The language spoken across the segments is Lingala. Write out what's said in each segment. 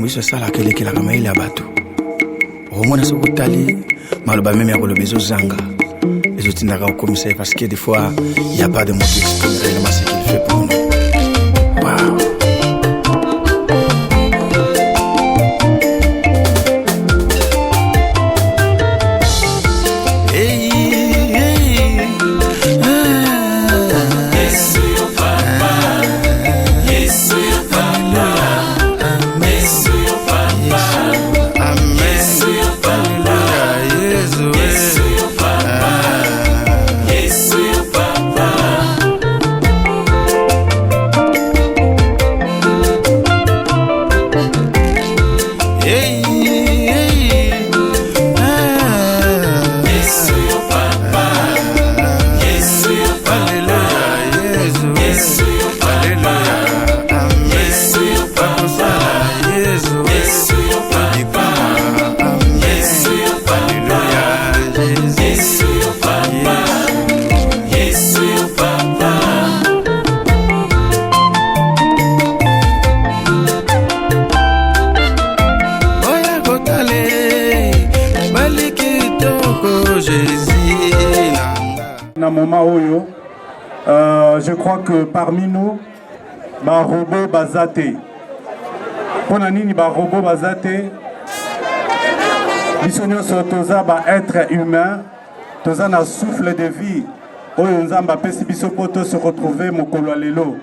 makambo iso sala kelekela kama ile abato omona sokutali maloba même ya koloba ezozanga ezotindaka okomisa parce que des fois il y a pas de mots qui expriment réellement ce qu'il fait pour nous. Wow. Je crois que parmi nous, ba robot bazate. Pona nini ba robot bazate? Bisonyo sotoza ba être humain, toza na souffle de vie. Oyo nzamba pesi biso poto se retrouver mokolo lelo.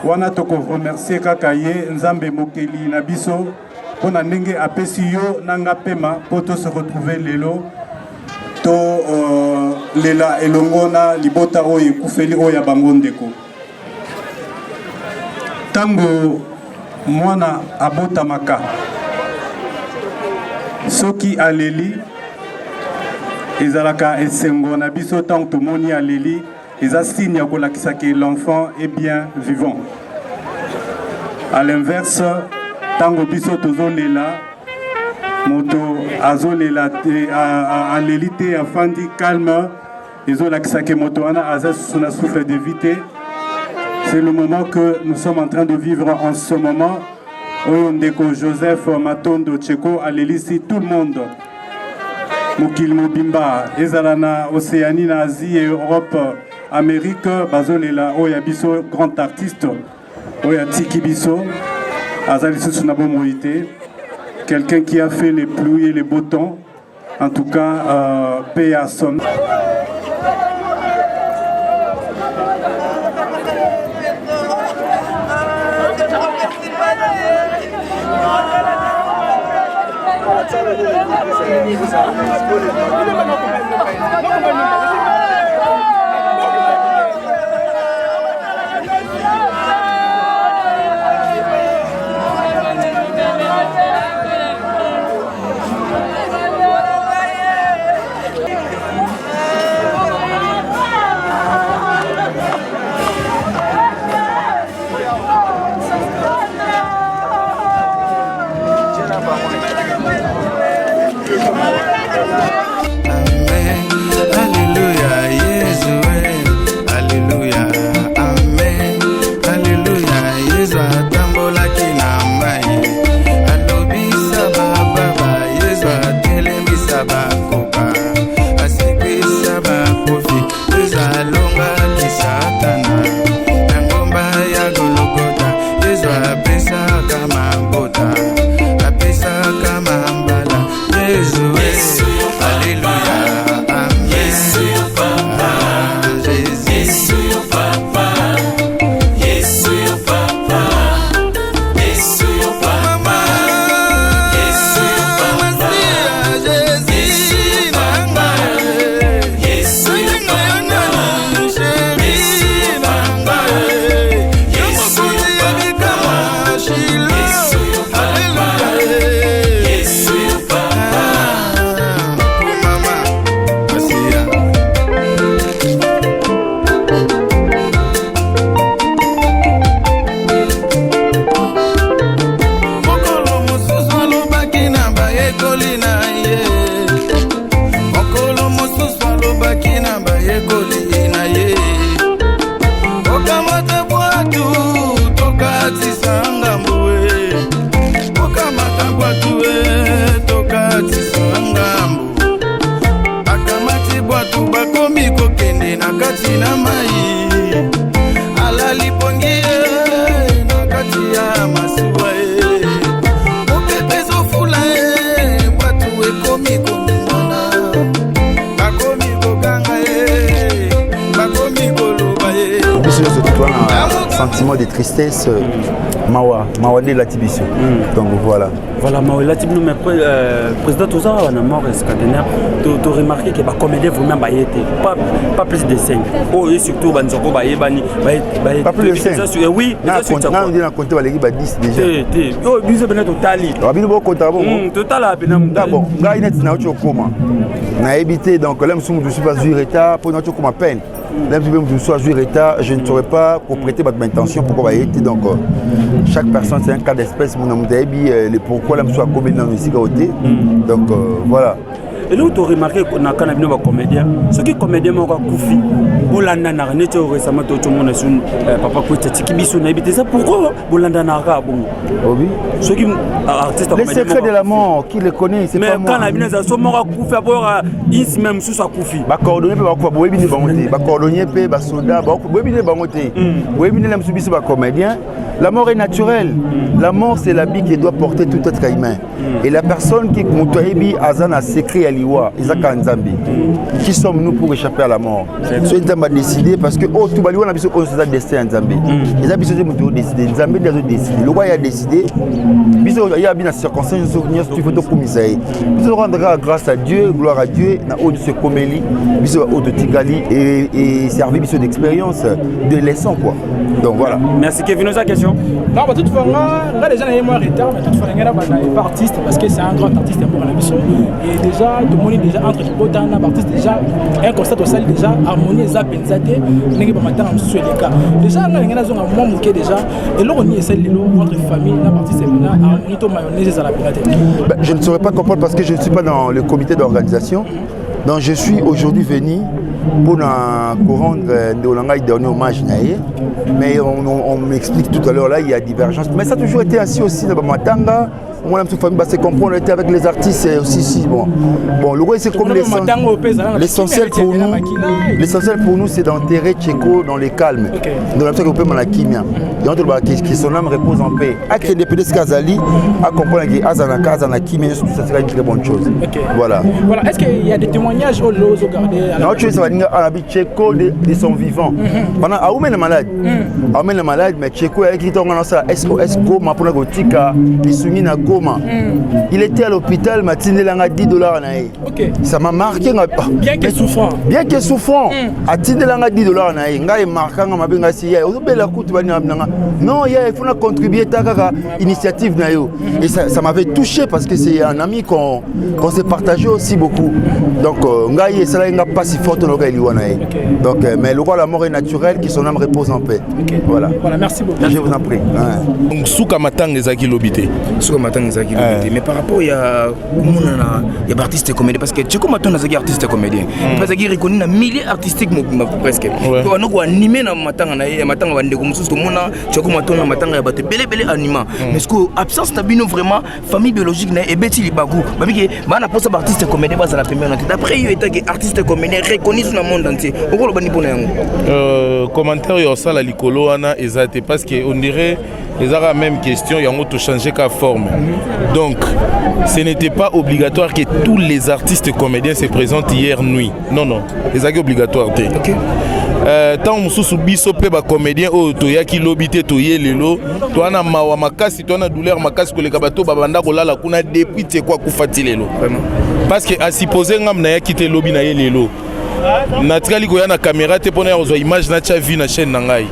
Wana toko remercier kaka ye nzambe mokeli na biso pona ndenge apesi yo nanga pema poto se retrouver lelo. To lela elongona libota oyo kufeli oyo bango ndeko tango mwana abota maka soki aleli ezalaka esengo na biso tango tomoni aleli eza signe ya kolakisa ke l'enfant est bien vivant. À l'inverse tango biso tozolela moto azolela te aleli te afandi calme ezolakisa ke moto wana aza suna souffle de vie. C'est le moment que nous sommes en train de vivre en ce moment. Oyo ndeko Joseph Matondo Tcheko alelisi tout le monde mokili mobimba ezala na Océanie, na Asie, Europe, Amérique bazolela oyo biso grand artiste oyo tiki biso azali suna bomoité. Quelqu'un qui a fait les pluies et les beaux temps, en tout cas, paix à son. Toka tisanga mbue, toka sentiment de tristesse. Mawa de la Tibiso. Donc voilà. Voilà, Mawa la Tibiso, mais président Toza, on a mort tu as remarqué que les comédiens vous-même pas plus de 5. Oh, et surtout, pas plus de 5. Oui, on a compté 10 déjà. Oh, il y a total. Total, d'abord, il y a une coma. On a évité, donc là, je ne suis pas joué retard pour notre coma peine. Là, je suis joué retard, je ne saurais pas pour prêter votre intention pourquoi il était. Donc, chaque personne, c'est un cas d'espèce. Mon nom le pourquoi là, je suis à combien dans le côté. Donc, voilà. Et là, tu as remarqué qu'on a un comédien. Ce qui est comédien, c'est Koufi. Bolanda n'a rien été récemment. Papa Kouti, Tikibiso n'a habité ça. Pourquoi Bolanda n'a rien bon? Oui. Ce qui artiste les secrets de la mort, qui les connaît, c'est pas moi. Mais quand la bine a son mort à Koufi, à il même sous sa Koufi. Ba coordonné ba quoi, boy bine bangoté. Ba coordonné pe ba soldat, ba boy bine bangoté. Boy bine la msubiso ba comédien. La mort est naturelle. La mort, c'est l'habit qui doit porter tout être humain. Et la personne qui Moutouahibi Azana secret à l'Iwa, Isaka Nzambi. Qui sommes-nous pour échapper à la mort? Soit Nzambi a décidé parce que oh tout bali on a besoin de destin Nzambi. Les habits sont Moutouahibi décidé. Nzambi a décidé. Le roi a décidé. Biso il y a bien circonstance souvenir tu faut te commissaire. Biso rendra grâce à Dieu, gloire à Dieu, na haut de ce coméli, biso haut de Tigali et servir biso d'expérience, de leçon quoi. Donc voilà. Merci Kevin, sa question. Non, bah, toute fois, là, les gens ont moins retard, mais toute fois, il y a pas artiste parce que c'est un grand artiste pour la mission. Et déjà, tout le monde est déjà entre les potes, un artiste déjà, un constat au salle déjà, harmonie, zapenzate, n'est pas matin en sous les cas. Déjà, il y a un moment où déjà, et là, on y essaie de notre famille, l'artiste est là, harmonie, tout mayonnaise à la pénalité. Je ne saurais pas comprendre parce que je ne suis pas dans le comité d'organisation. Donc je suis aujourd'hui venu pour rendre un dernier hommage. Mais on m'explique tout à l'heure, là, il y a divergence. Mais ça a toujours été ainsi aussi dans Matanga. Moi, la famille, c'est comprendre, on était avec les artistes aussi. Bon, le roi, c'est comme l'essentiel pour nous. L'essentiel pour nous, c'est d'enterrer Tchéko dans les calmes. Dans la on peut Malakimia. Donc, que son âme repose en paix. À qui est de Kazali, à comprendre que Azanaka, Azanakimia, ça sera une très bonne chose. Voilà. Est-ce qu'il y a des témoignages au lot au garder? Non, tu sais, ça va dire à la Tchéko de son vivant. Pendant Aoumen est malade. Aoumen est malade, mais Tchéko a écrit dans ça SOS Goma pour la Gotika, il soumis à Goma. Il était à l'hôpital, Matine Langa $10. Ça m'a marqué. Bien qu'il souffrant. Bien qu'il souffrant. À Tindelanga $10. Nga est marquant, ma benga si ya. Non, il faut contribuer à l'initiative. Et ça m'avait touché parce que c'est un ami qu'on s'est partagé aussi beaucoup. Donc, Nga est ça n'a pas si fort dans le donc, mais le roi, la mort est naturelle, que son âme repose en paix. Voilà, merci beaucoup. Je vous en prie. Donc, Souka Matang est Zaki Lobité. Souka Matang est Zaki Lobité. Mais par rapport il y a artistes comédiens, parce que tu sais Matang est artiste comédien. Parce qu'il reconnaît un milieu artistique presque. On a animé dans Matang, Matang va ndeko mususu komona, tu sais Matang Matang ya baté belé anima. Mais ce que absence tabino vraiment famille biologique na ebeti libagu. Ba biki ba na posa artiste comédien ba za la première note. D'après il était artiste comédien reconnu dans le monde entier. Pourquoi le bani pona yango? Commentaire yo ça la likolo ana ezate parce que on dirait les la même question, il y a tout changé qu'à forme. Donc, ce n'était pas obligatoire que tous les artistes comédiens se présentent hier nuit. Non, c'est obligatoire. Okay. Tant que nous biso pe ba comédien o to yaki lobité to yelelo to ana mawa makasi to ana douleur makasi ko le kabato babanda ko lala kuna depuis te kwa kufatilelo vraiment parce que à supposer ngam na yaki te lobi na yelelo natikali ko ya na caméra te pona zo image na cha vu na chaîne na ngai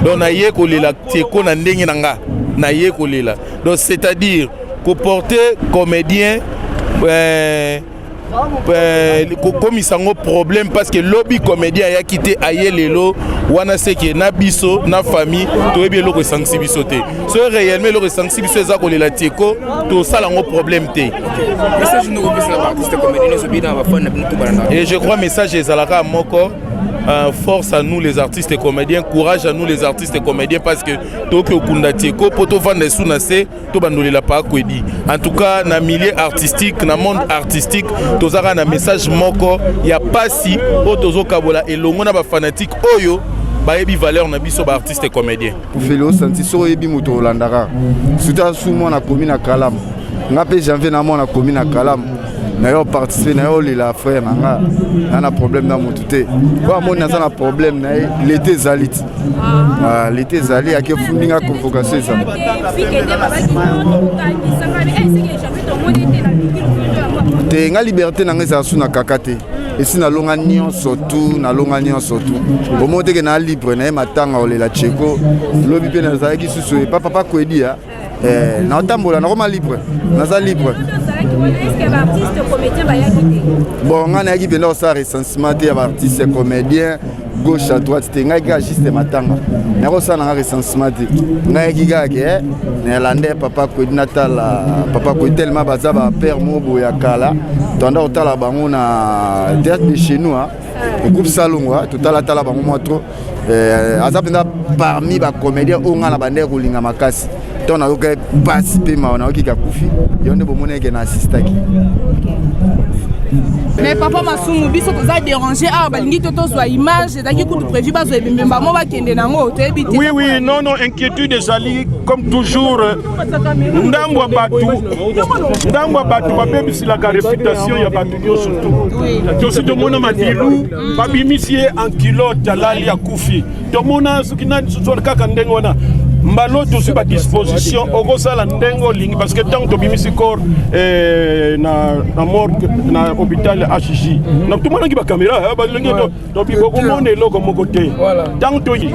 donc na ye ko lela te ko na ndenge na nga na ye ko lela donc c'est-à-dire ko porter comédien comme ils ont un problème parce que lobby comédien a quitté aïe lelo wana seke na biso na famille to ebi lo ressensi biso te so réellement lo ressensi biso za ko lela tieko to sala un problème te message nous repose la artiste comédien so bina ba fan na tout barana et je crois message ezalaka moko force à nous les artistes et comédiens, courage à nous les artistes et comédiens parce que Tokyo Kundatieko, poto vande sunase, to bandoli la pa kwedi. En tout cas, na milieu artistique, na monde artistique, tozara na message moko, y a pas si otozo kabola et longona ba fanatique oyo. Baebi valeur na biso ba artiste et comédien. Pour Félo senti so ebi moto landara. Surtout sous moi na commune à Kalam. Ngapé janvier na moi na commune à Kalam. nayo participer nayo lela frère nanga na problème na motu te kwa moni naza na problème na l'été zalit l'été zali akefundinga convocation ça te nga liberté nanga ezala su na kaka te esi nalonga nyonso tu omo teke na libre na ye matanga olela cheko lobi mpe nazalaki susu epa papa kwedi ya naotambola nakoma libre naza libre bon nga nayaki mpenda kosala recensement te ya baartiste comédien gauche à droite te ngai kaka juste matanga nakosala nanga recensement te ngai yaki kaka ke nayelande papa kwedi natala papa kwedi tellement baza bapère mobo ya kala tanda kotala bango na théâtre de chez nous groupe salongo totalatala bango mwa trop aza mpenza parmi bacomédien oyo ngai na bandeke kolinga makasi to nayoka pasi mpe mawa nayokika kufi yo nde bomona eke na assistaki. Mais papa Masumu biso toza dérangé balingi tozwa image ezalaki kutu prévu bazwa ebembemba mo bakende nango toyebi te. Oui, non, inquiétude ezali comme toujours ndambo bato babebisilaka réputation ya bato nyonso tu tosi tomona madilu babimisi ye en kilote alali akufi tomona soki nani sozwala kaka ndenge wana mbalo tosi badisposition okosala ndenge olingi parce que ntango tobimisi corps na morgue na hôpital HJ na tomonaki bacaméra balingi tokomona eloko moko te ntango toyi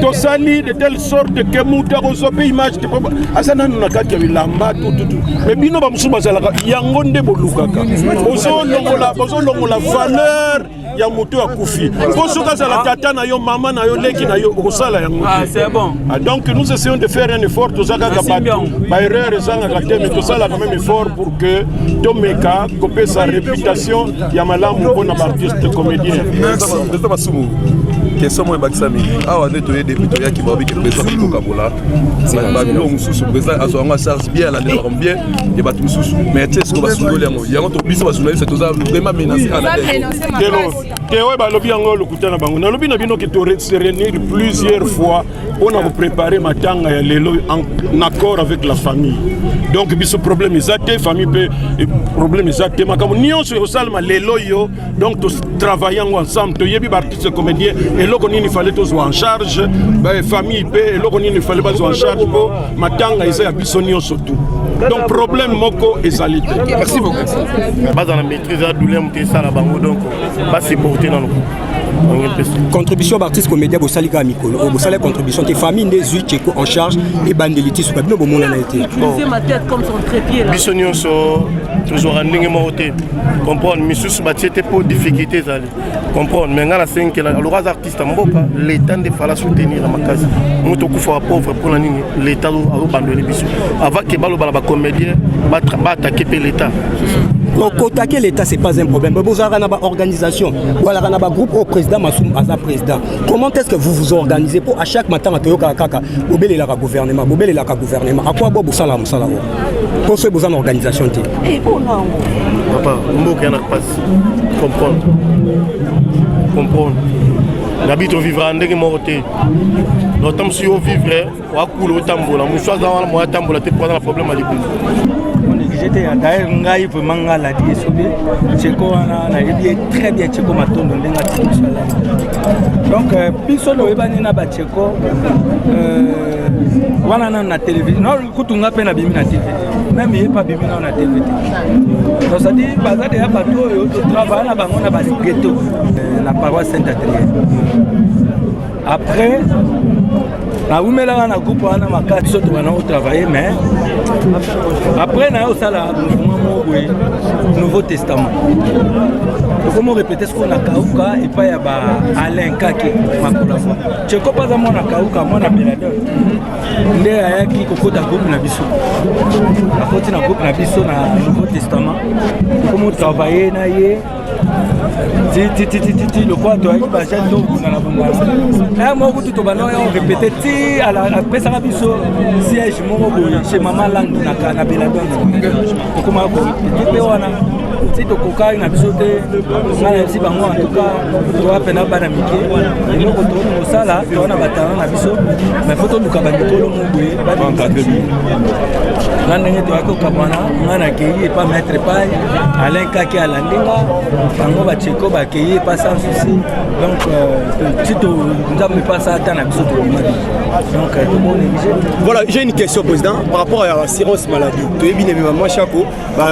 tosali de telle sorte ke mutu akozwa mpe image te aza nanu na kati ya bilamba tututu me bino bamosusu bazalaka yango nde bolukaka bozolongola valeur ya moto akufi po soki azala tata na yo mama na yo leki na yo okosala yango donc nous essayons de faire un effort tozakaka bato baerreur ezangaka te mais tosala quand même effort pour que tomeka kopesa réputation ya malamu mpona baartiste comédien. Président Masumu, question moi bakisami awa nde toye depuis toyaki babiki président kokabola babilo mosusu président azwanga charge bien la ndela bien et bato mosusu mais tu sais ce qu'on va soulever yango to biso bajournaliste toza vraiment menacé à la tewe balobi yango lokutana bango nalobi na bino ke to se réunir plusieurs fois on a préparé matanga ya lelo en accord avec la famille donc biso problème ezate famille pe problème ezate makamo nyonso osalma lelo yo donc to travailler ensemble to yebi artiste comédien et loko nini fallait tozwa en charge ba famille pe loko nini fallait bazwa en charge po matanga eza ya biso nyonso tout donc problème moko ezali te. Merci beaucoup. Baza na maîtrise ya douleur mutesa la bango donc ba supporter na contribution d'artiste comédien bosalika mikolo o bosala contribution te famille des Cheko en charge et bandeliti sur bino bomona na été c'est ma tête comme son trépied là biso nyonso toujours ndenge moté comprendre misusu batiete pour difficulté zali comprendre mais ngala 5 la loraz artiste mboka l'état de fala soutenir la makazi moto kufa pauvre pour la nini l'état alo bandeli biso avant que balo bala ba comédien ba attaquer l'état. Donc, attaquer l'État, ce n'est pas un problème. Vous avez une organisation, ou alors un groupe au président Massoum Aza président. Comment est-ce que vous vous organisez pour à chaque matin, vous avez le gouvernement, à quoi vous avez pour ce besoin d'organisation? Papa, je ne pas comprendre. L'habitude vivra en dégué morté. L'automne si on vivrait, on a coulé au tambour. La mouchoir dans le tambour, c'est pas un problème à l'époque. J'étais d'ailleurs ngai vraiment ngala die sobe Cheko na très bien Cheko matondo ndenga tsala donc biso no ebani na ba Cheko wana na télévision no kutunga pe na bimi na TV même il pas bimi na TV donc ça dit bazade ya bato yo to travailler na bango na ba ghetto la paroisse Saint-Adrien après na umela na groupe wana makati soto wana au travailler mais après na au sala Nouveau Testament. Comment répéter ce qu'on a kauka et pas ya ba Alain Kake makula. Cheko pas à moi na kauka moi na Beladon. Nde ayaki kokota groupe na biso. A côté na groupe na biso na Nouveau Testament. Comment travailler na ye ti le quoi toi ba jeune donc na la bonga. Eh moi tout to bana on répéter ti à la après ça biso siège mo chez maman Lang na Beladon. Comment répéter wana si tokokaki na biso te nga na yebisi bango en tout cas toa mpena bana mike eloko tooni kosala toa na batala na biso mais fo toluka bamikolo moboye baencadre nga ndenge toyaki kokabwana nga nakei epa maître pai alain kaki alandinga bango bacheko bakei epa sans souci donc si nzambe epasa ata na biso tokomadi donc toko néglige. Voilà, j'ai une question président par rapport à l'assurance maladie. Tu es bien évidemment moi chapeau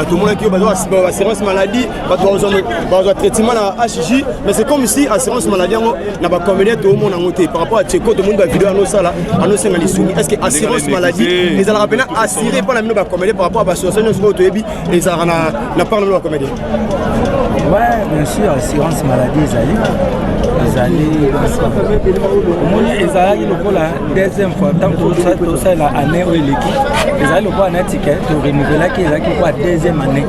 tout le monde qui a assurance maladie ba traitement na HJ mais c'est comme si assurance maladie na ba combien tout le monde en côté par rapport à Tcheko tout le monde va vidéo à ça là à nos sengali soumis est-ce que assurance maladie les ala rappeler assurer pas la mine ba combien par rapport à association nous to ebi les ala na parle de combien. Ouais, bien sûr, assurance maladie omoni ezalaki lokola deuxième fois tant tosala année oyo eleki ezalaki lokola na tike torenouvelaki ezalaki lokola deuxième année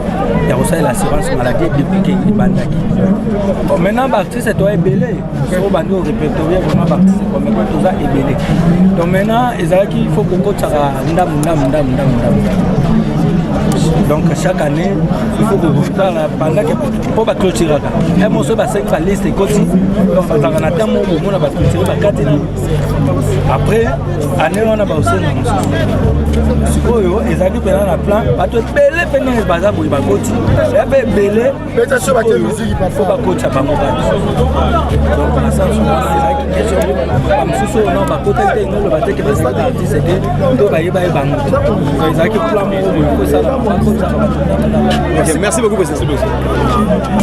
ya kosalela assurance maladie depuis ke ebandaki. Maintenant baartiste toa ebele soko bandi orépertorie vraiment baartiste komeko toza ebele donc maintenant ezalaki il faut kokotisaka ndamu. Donc chaque année, il faut que vous parlez pendant que pour la clôturer. Et moi, je vais faire liste donc on a un moment où on va clôturer la carte. Après, année on a aussi ils arrivent dans la plan, pas de belé pendant les bazar pour les bagoti. Et belé, peut-être sur la musique, il faut pas coacher à Bango. Donc ça, c'est question. Comme sous on va côté nous le bateau qui va se faire artiste et tout va y aller Bango. Ils arrivent plan pour ça. Okay, merci beaucoup pour cette question.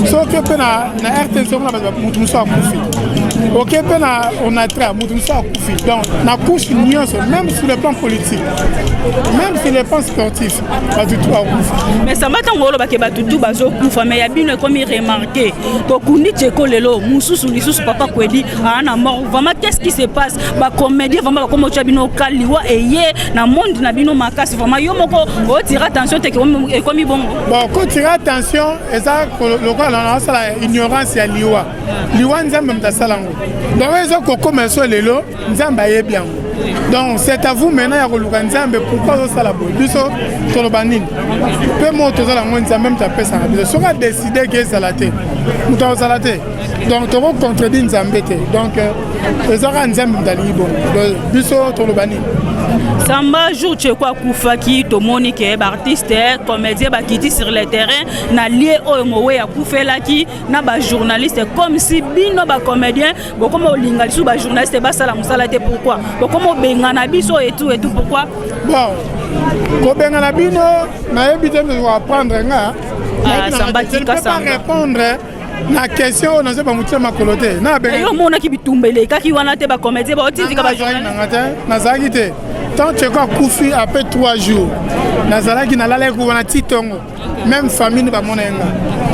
So que pena na RTC on a mutu so akufi. OK pena on a tra mutu so akufi. Donc na couche nuance même sur le plan politique. Même sur le plan sportif, pas du tout akufi. Mais ça m'a tangolo ba ke batutu bazo kufa mais ya bino comme remarqué. To kundi Tcheko lelo mususu lisusu papa kwedi ana mort. Vraiment qu'est-ce qui se passe? Ba comédien vraiment comme cha bino kaliwa eye na monde na bino makasi vraiment yo moko o tira attention te comme bon. Bon, quand tu as attention, et ça, le quoi, on a la ignorance à l'IWA. L'IWA, nous avons des salangos. Donc, ils ont commencé les lots, nous avons bien. Donc, c'est à vous maintenant, nous avons pourquoi vous avez la boue. Nous sommes sur le banine. Peu moins, nous avons même tapé ça. Nous avons décidé que c'est la thé. Nous avons la thé. Donc, nous avons contredit nous avons embêté. Donc, nous avons un zam d'alibon. Nous sommes sur le banine. Samba jour Tcheko akufaki tomoni ke artiste comédien bakiti sur le terrain na lié oyo mowe ya kufelaki na ba journaliste comme si bino ba comédien comme olinga lisu ba journaliste ba sala musala te pourquoi comme bengana biso et tout pourquoi bon ko bengana bino na ebite de apprendre nga Samba tika Samba répondre na question on sait pas mutia makolote na benga yo mona ki bitumbele kaki wana te ba comédien ba otindika ba journaliste na zagite tant que Koufi après 3 jours nazala qui nalala ko wana titongo même famille ba monenga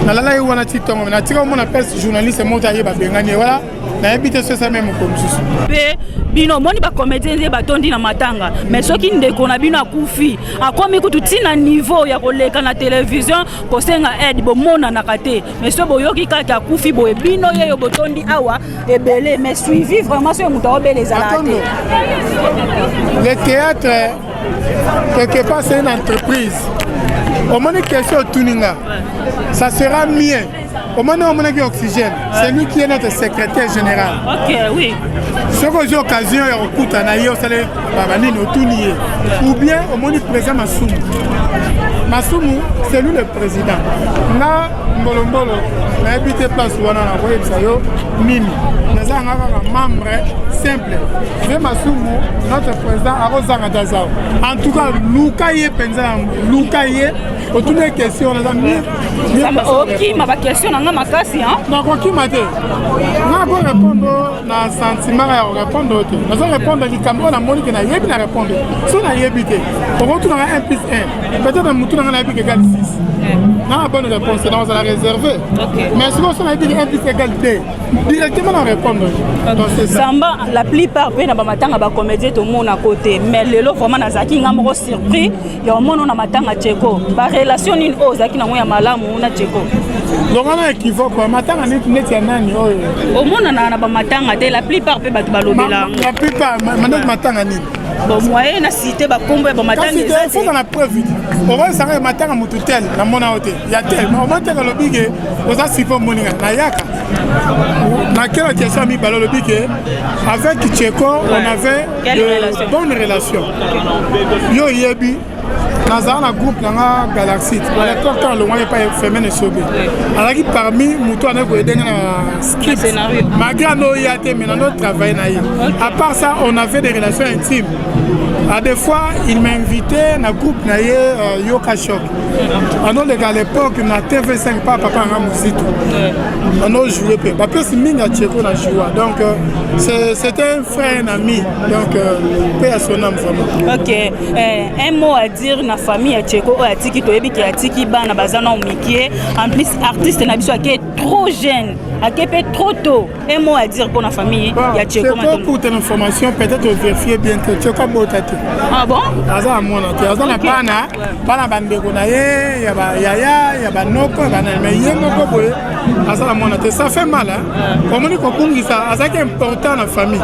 nalala ko wana titongo na tika mona presse journaliste mota yeba bengani voilà na habite ça même comme ça pe bino moni ba comédien ba tondi na matanga mais soki ndeko na bino akufi akomi kutu tina niveau ya koleka na télévision ko senga aide bo mona na kate mais so boyoki kaka akufi bo bino yeyo botondi awa ebele mais suivi vraiment so muta obele zalate. Le théâtre, quelque part, c'est une entreprise. Au moins, question Tuninga, ça sera mieux. Au moins, on a oxygène. C'est lui qui est notre secrétaire général. Ok, oui. Ce que j'ai l'occasion de écouter, ou bien au moins, le président Massoumou. Massoumou, c'est lui le président. Là, Mbolombolo, on a habité place où on a envoyé le Mimi. Nous avons un membre simple. C'est Massoumou, notre président Arozanga Dazao. En tout cas, Lukaye Penza, Lukaye, pour toutes les questions, on a mis. Ma question, on a ma casse, hein? Non, quoi qui m'a dit? On va répondre à un sentiment, on va répondre. Nous allons répondre à l'Icameroun, à Monique, on a yébi à répondre. Si on a yébité, on retourne à 1 plus 1. Peut-être que nous avons yébi égale 6. Non, la bonne réponse, c'est dans la réserver. Mais si on a yébi 1 plus égale 2, directement on répond. Samba, la plupart des gens qui comédien tout le monde à côté. Mais le lot vraiment nazaki ngamo surpris. Il y a un monde on a matanga Tcheko. Par relation une ose qui n'a pas malamu on a Tcheko. Donc wana équivoque matanga neti ya nani oyo omonana na bamatanga te la plupart mpe bato balobela la plupart maneti matanga nini bon moyen na cité bakombo ya bamatanga faut na preuve okozanga matanga motu tel namona yo te ya tel omatanga olobi ke oza sipo moninga nayaka na quelle question ya mibale olobi ke avec Tcheko on avait de bonnes relations yo yebi nazala na groupe nanga Galaxy à l'époque quand le moyen pas féminin sobe alaki parmi muto ana ko edenga na script scénario malgré no yate mais na notre travail na ye à part ça on avait des relations intimes à des fois il m'a invité na groupe na ye Yoka Shock ano les gars à l'époque na TV5 pas papa nga muzito ano jouer pe ba plus minga Tcheko na joua donc c'était un frère un ami donc paix à son âme vraiment. OK un mot à dire na famille ya Tcheko oyo atiki toyebi ke atiki bana baza na omikie en plus artiste na biso ake trop jeune ake pe trop tôt un mot à dire pour la famille ya Tcheko maintenant pour ton information peut-être vérifier bien que Tcheko botate ah bon aza mona te aza na bana bandeko na ye ya ba yaya ya banoko bana mais ye moko boye aza na mona te ça fait mal hein komoni ko bungisa aza ke important na famille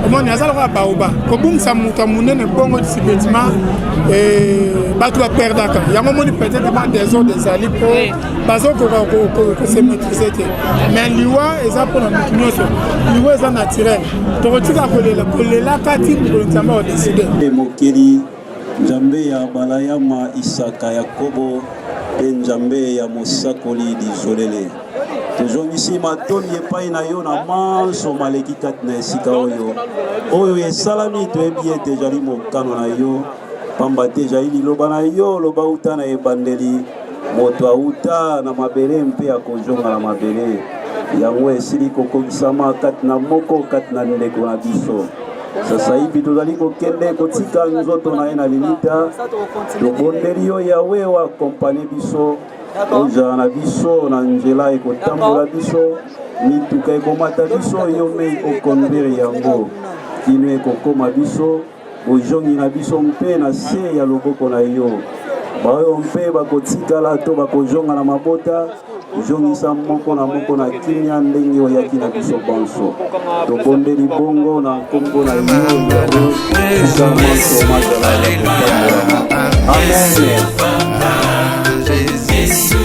komoni aza la baoba ko bungisa muta munene bongo disibétima bato baperdaka yango moni peut-être ba des autres des alliés pour bazo ko se maîtriser te mais liwa eza pour na mutu nyonso liwa eza naturel tokotika kolela kati kolonzama odeside mokeli nzambe ya balayama Isaka Yakobo pe nzambe ya mosakoli dizolele tozongisi matoni epai na yo na manso maleki kati na esika oyo esalami toyebi ete ezali mokano na yo pamba te ezali liloba na yo loba uta na ebandeli moto auta na mabele mpe akozonga na mabele yango esili kokokisama kati na moko kati na ndeko na biso sasa hivi tozali kokende kotika nzoto na ye na limita tobondeli yo yawe wakompane biso ozala na biso na nzela ekotambola biso mituka ekomata biso yo me okondire yango kino ekokoma biso bojongi na biso mpe na se ya loboko na yo baoyo mpe bakotikala to bakozonga na mabota jongisa moko na moko na kimia ndenge oyaki na biso banso tobondeli bongo na nkombo na yo amen.